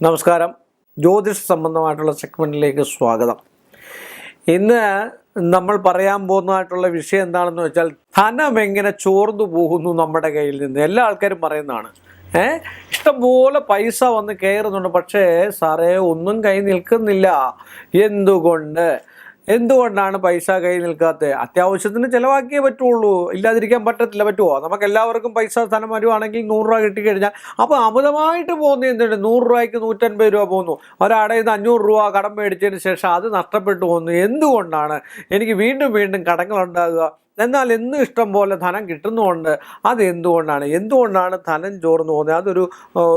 നമസ്കാരം. ജ്യോതിഷ സംബന്ധമായിട്ടുള്ള സെഗ്മെൻറ്റിലേക്ക് സ്വാഗതം. ഇന്ന് നമ്മൾ പറയാൻ പോകുന്നതായിട്ടുള്ള വിഷയം എന്താണെന്ന് വെച്ചാൽ, ധനം എങ്ങനെ ചോർന്നു പോകുന്നു നമ്മുടെ കയ്യിൽ നിന്ന്. എല്ലാ ആൾക്കാരും പറയുന്നതാണ്. ഇഷ്ടംപോലെ പൈസ വന്ന് കയറുന്നുണ്ട്, പക്ഷേ സാറേ ഒന്നും കൈ നിൽക്കുന്നില്ല. എന്തുകൊണ്ടാണ് പൈസ കയ്യിൽ നിൽക്കാത്തത്? അത്യാവശ്യത്തിന് ചിലവാക്കിയേ പറ്റുള്ളൂ, ഇല്ലാതിരിക്കാൻ പറ്റത്തില്ല. പറ്റുമോ? നമുക്ക് എല്ലാവർക്കും പൈസ ധനം വരുവാണെങ്കിൽ 100 രൂപ കിട്ടിക്കഴിഞ്ഞാൽ അപ്പോൾ അമിതമായിട്ട് പോകുന്നത് എന്തുണ്ട്? 100 രൂപയ്ക്ക് 150 രൂപ പോകുന്നു. ഒരാടെ നിന്ന് 500 രൂപ കടം മേടിച്ചതിന് ശേഷം അത് നഷ്ടപ്പെട്ടു പോകുന്നു. എന്തുകൊണ്ടാണ്? എനിക്ക് വീണ്ടും കടങ്ങളുണ്ടാകുക. എന്നാൽ എന്നും ഇഷ്ടം പോലെ ധനം കിട്ടുന്നുമുണ്ട്. അത് എന്തുകൊണ്ടാണ് ധനം ചോർന്നു പോകുന്നത്? അതൊരു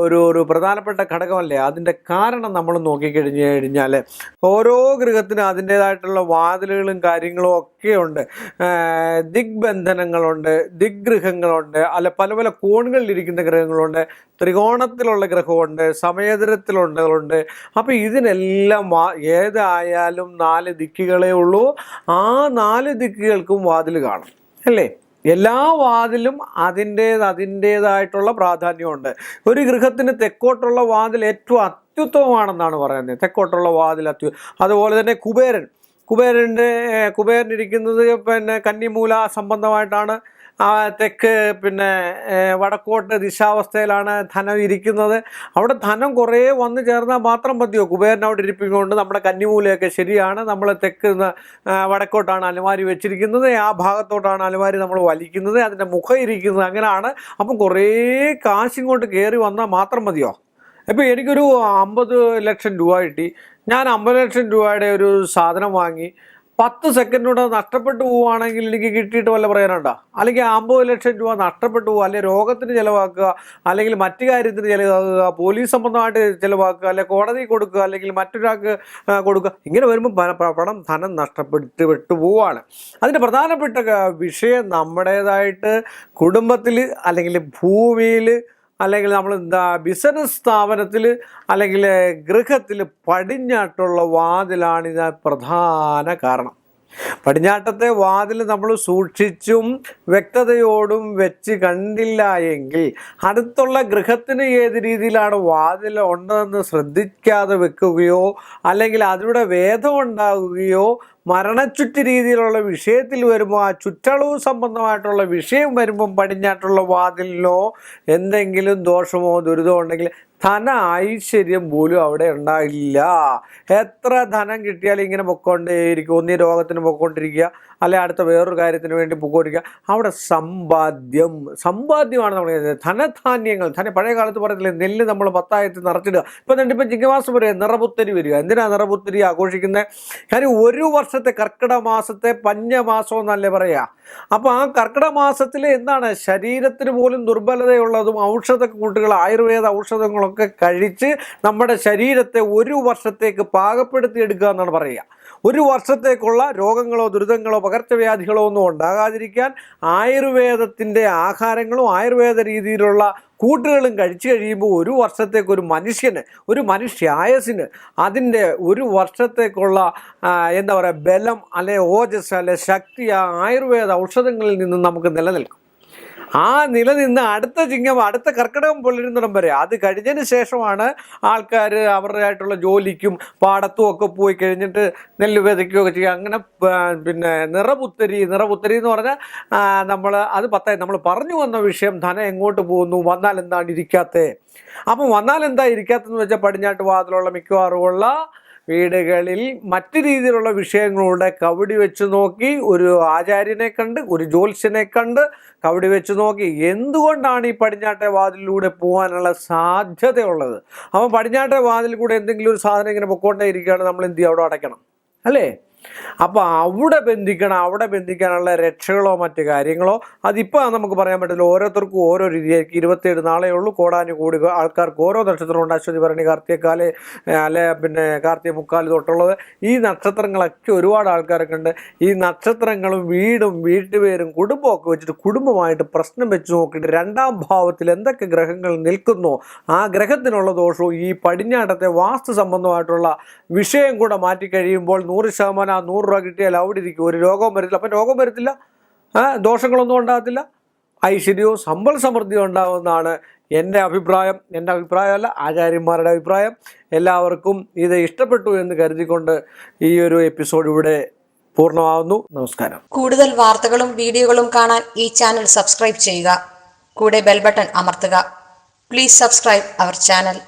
ഒരു പ്രധാനപ്പെട്ട ഘടകമല്ലേ? അതിൻ്റെ കാരണം നമ്മൾ നോക്കിക്കഴിഞ്ഞാൽ ഓരോ ഗൃഹത്തിനും അതിൻ്റേതായിട്ടുള്ള വാതിലുകളും കാര്യങ്ങളും ഒക്കെ ഉണ്ട്. ദിഗ്ബന്ധനങ്ങളുണ്ട്, ദിഗ്ഗൃഹങ്ങളുണ്ട്, അല്ല പല പല കോണുകളിലിരിക്കുന്ന ഗ്രഹങ്ങളുണ്ട്, ത്രികോണത്തിലുള്ള ഗ്രഹമുണ്ട്, സമയതരത്തിലുണ്ട്. അപ്പോൾ ഇതിനെല്ലാം ഏതായാലും 4 ദിക്കുകളേ ഉള്ളൂ. ആ 4 ദിക്കുകൾക്കും വാതിൽ കാണും, അല്ലേ? എല്ലാ വാതിലും അതിൻ്റേതായിട്ടുള്ള പ്രാധാന്യമുണ്ട്. ഒരു ഗൃഹത്തിന് തെക്കോട്ടുള്ള വാതിൽ ഏറ്റവും അത്യുത്തമമാണെന്നാണ് പറയുന്നത്. തെക്കോട്ടുള്ള വാതിൽ അതുപോലെ തന്നെ കുബേരനിരിക്കുന്നത് കന്നിമൂല സംബന്ധമായിട്ടാണ്. തെക്ക് വടക്കോട്ട് ദിശാവസ്ഥയിലാണ് ധനം ഇരിക്കുന്നത്. അവിടെ ധനം കുറേ വന്നു ചേർന്നാൽ മാത്രം മതിയോ? കുബേരൻ അവിടെ ഇരിപ്പിക്കൊണ്ട് നമ്മുടെ കന്നിമൂലയൊക്കെ ശരിയാണ്. നമ്മൾ തെക്ക് വടക്കോട്ടാണ് അലമാരി വെച്ചിരിക്കുന്നത്, ആ ഭാഗത്തോട്ടാണ് അലമാരി നമ്മൾ വലിക്കുന്നത്, അതിൻ്റെ മുഖം ഇരിക്കുന്നത്. അങ്ങനെയാണ്. അപ്പം കുറേ കാശിങ്ങോട്ട് കയറി വന്നാൽ മാത്രം മതിയോ? ഇപ്പോൾ എനിക്കൊരു 50 ലക്ഷം രൂപ കിട്ടി. ഞാൻ 50 ലക്ഷം രൂപയുടെ ഒരു സാധനം വാങ്ങി 10 സെക്കൻഡിലൂടെ നഷ്ടപ്പെട്ടു പോവുകയാണെങ്കിൽ എനിക്ക് കിട്ടിയിട്ട് വല്ല പറയാനുണ്ടോ? അല്ലെങ്കിൽ 50 ലക്ഷം രൂപ നഷ്ടപ്പെട്ടു പോകുക, അല്ലെങ്കിൽ രോഗത്തിന് ചിലവാക്കുക, അല്ലെങ്കിൽ മറ്റു കാര്യത്തിന് ചിലവാക്കുക, പോലീസ് സംബന്ധമായിട്ട് ചിലവാക്കുക, അല്ലെങ്കിൽ കോടതി കൊടുക്കുക, അല്ലെങ്കിൽ മറ്റൊരാൾക്ക് കൊടുക്കുക. ഇങ്ങനെ വരുമ്പോൾ ധനം നഷ്ടപ്പെട്ടു പോവുകയാണ്. അതിൻ്റെ പ്രധാനപ്പെട്ട വിഷയം നമ്മുടേതായിട്ട് കുടുംബത്തിൽ, അല്ലെങ്കിൽ ഭൂമിയിൽ, അല്ലെങ്കിൽ നമ്മൾ ബിസിനസ് സ്ഥാപനത്തിൽ, അല്ലെങ്കിൽ ഗൃഹത്തിൽ പടിഞ്ഞാട്ടുള്ള വാതിലാണ് ഇത് പ്രധാന കാരണം. പടിഞ്ഞാട്ടത്തെ വാതിൽ നമ്മൾ സൂക്ഷിച്ചും വ്യക്തതയോടും വെച്ച് കണ്ടില്ല എങ്കിൽ അടുത്തുള്ള ഗൃഹത്തിന് ഏത് രീതിയിലാണ് വാതിൽ ഉണ്ടതെന്ന് ശ്രദ്ധിക്കാതെ വെക്കുകയോ, അല്ലെങ്കിൽ അതിലൂടെ വേദം ഉണ്ടാകുകയോ, മരണച്ചുറ്റ് രീതിയിലുള്ള വിഷയത്തിൽ വരുമ്പോൾ, ആ ചുറ്റളവ് സംബന്ധമായിട്ടുള്ള വിഷയം വരുമ്പം പടിഞ്ഞാട്ടുള്ള വാതിലിനോ എന്തെങ്കിലും ദോഷമോ ദുരിതമോ ഉണ്ടെങ്കിൽ ഐശ്വര്യം പോലും അവിടെ ഉണ്ടായില്ല. എത്ര ധനം കിട്ടിയാലും ഇങ്ങനെ പൊക്കോണ്ടേയിരിക്കും. ഒന്നീ രോഗത്തിന് പൊക്കോണ്ടിരിക്കുക, അല്ലെ അടുത്ത വേറൊരു കാര്യത്തിന് വേണ്ടി പൊക്കോണ്ടിരിക്കുക. അവിടെ സമ്പാദ്യമാണ് നമ്മൾ ധനധാന്യങ്ങൾ. പഴയ കാലത്ത് പറയത്തില്ലേ, നെല്ല് നമ്മൾ 10 നിറച്ചിടുക. ഇപ്പം ചിങ്ങമാസം വരെ നിറപുത്തരി വരിക. എന്തിനാണ് നിറപുത്തരി ആഘോഷിക്കുന്നത്? കാര്യം ഒരു വർഷത്തെ കർക്കിടക മാസത്തെ പഞ്ഞമാസം എന്നല്ലേ പറയുക. അപ്പോൾ ആ കർക്കിടക മാസത്തിൽ എന്താണ്, ശരീരത്തിന് പോലും ദുർബലതയുള്ളതും കൂട്ടുകൾ, ആയുർവേദ ഔഷധങ്ങളൊക്കെ കഴിച്ച് നമ്മുടെ ശരീരത്തെ ഒരു വർഷത്തേക്ക് പാകപ്പെടുത്തിയെടുക്കുക എന്നാണ് പറയുക. ഒരു വർഷത്തേക്കുള്ള രോഗങ്ങളോ ദുരിതങ്ങളോ പകർച്ചവ്യാധികളോ ഒന്നും ഉണ്ടാകാതിരിക്കാൻ ആയുർവേദത്തിൻ്റെ ആഹാരങ്ങളും ആയുർവേദ രീതിയിലുള്ള കൂട്ടുകളും കഴിച്ചു കഴിയുമ്പോൾ ഒരു വർഷത്തേക്ക് ഒരു മനുഷ്യായസിന് അതിൻ്റെ ഒരു വർഷത്തേക്കുള്ള ബലം, അല്ലെ ഓജസ്, അല്ലെ ശക്തി ആ ആയുർവേദ ഔഷധങ്ങളിൽ നിന്നും നമുക്ക് നിലനിൽക്കും. ആ നിലനിന്ന് അടുത്ത കർക്കിടകം പൊള്ളിരുന്നിടം വരെ, അത് കഴിഞ്ഞതിന് ശേഷമാണ് ആൾക്കാർ അവരുടേതായിട്ടുള്ള ജോലിക്കും പാടത്തും ഒക്കെ പോയി കഴിഞ്ഞിട്ട് നെല്ല് വിതയ്ക്കുകയൊക്കെ ചെയ്യുക. അങ്ങനെ നിറപുത്തരി എന്ന് പറഞ്ഞാൽ നമ്മൾ പറഞ്ഞു വന്ന വിഷയം, ധനം എങ്ങോട്ട് പോകുന്നു, വന്നാൽ എന്താണ് ഇരിക്കാത്തത്. അപ്പം വന്നാൽ എന്താ ഇരിക്കാത്തതെന്ന് വെച്ചാൽ, പടിഞ്ഞാട്ട് വാതിലുള്ള മിക്കവാറുമുള്ള വീടുകളിൽ മറ്റു രീതിയിലുള്ള വിഷയങ്ങളുടെ കവടി വെച്ച് നോക്കി, ഒരു ആചാര്യനെ കണ്ട്, ഒരു ജ്യോത്സ്യനെ കണ്ട് കവടി വെച്ച് നോക്കി എന്തുകൊണ്ടാണ് ഈ പടിഞ്ഞാട്ടെ വാതിലിലൂടെ പോകാനുള്ള സാധ്യതയുള്ളത്. അപ്പോൾ പടിഞ്ഞാട്ടെ വാതിൽ കൂടെ എന്തെങ്കിലും ഒരു സാധനം ഇങ്ങനെ പൊക്കോണ്ടേ ഇരിക്കുകയാണ്, നമ്മൾ എന്ത് ചെയ്യും? അവിടെ അടയ്ക്കണം, അല്ലേ? അപ്പോൾ അവിടെ ബന്ധിക്കാനുള്ള രക്ഷകളോ മറ്റു കാര്യങ്ങളോ അതിപ്പോൾ നമുക്ക് പറയാൻ പറ്റില്ല. ഓരോരുത്തർക്കും ഓരോ രീതിയായിരിക്കും. 27 നാളേ ഉള്ളൂ. കോടാനുകൂടി ആൾക്കാർക്ക് ഓരോ നക്ഷത്രമുണ്ട്. അശ്വതി, ഭരണി, കാർത്തികക്കാല്, അല്ലെ കാർത്തിക മുക്കാല് തൊട്ടുള്ളത്. ഈ നക്ഷത്രങ്ങളൊക്കെ ഒരുപാട് ആൾക്കാരൊക്കെ ഉണ്ട്. ഈ നക്ഷത്രങ്ങളും വീടും വീട്ടുപേരും കുടുംബമൊക്കെ വെച്ചിട്ട് കുടുംബമായിട്ട് പ്രശ്നം വെച്ച് നോക്കിയിട്ട് 2ാം ഭാവത്തിൽ എന്തൊക്കെ ഗ്രഹങ്ങൾ നിൽക്കുന്നോ ആ ഗ്രഹത്തിനുള്ള ദോഷവും ഈ പടിഞ്ഞാട്ടത്തെ വാസ്തു സംബന്ധമായിട്ടുള്ള വിഷയം കൂടെ മാറ്റിക്കഴിയുമ്പോൾ 100% 100 രൂപ കിട്ടിയാൽ അവിടെ ഇരിക്കും. ഒരു രോഗവും വരത്തില്ല. അപ്പം രോഗം വരത്തില്ല, ദോഷങ്ങളൊന്നും ഉണ്ടാകത്തില്ല, ഐശ്വര്യവും സമ്പൽ സമൃദ്ധിയും ഉണ്ടാകുമെന്നാണ് എൻ്റെ അഭിപ്രായമല്ല, ആചാര്യന്മാരുടെ അഭിപ്രായം. എല്ലാവർക്കും ഇത് ഇഷ്ടപ്പെട്ടു എന്ന് കരുതിക്കൊണ്ട് ഈ ഒരു എപ്പിസോഡ് ഇവിടെ പൂർണ്ണമാവുന്നു. നമസ്കാരം. കൂടുതൽ വാർത്തകളും വീഡിയോകളും കാണാൻ ഈ ചാനൽ സബ്സ്ക്രൈബ് ചെയ്യുക. കൂടെ ബെൽ ബട്ടൺ അമർത്തുക. Please subscribe our channel.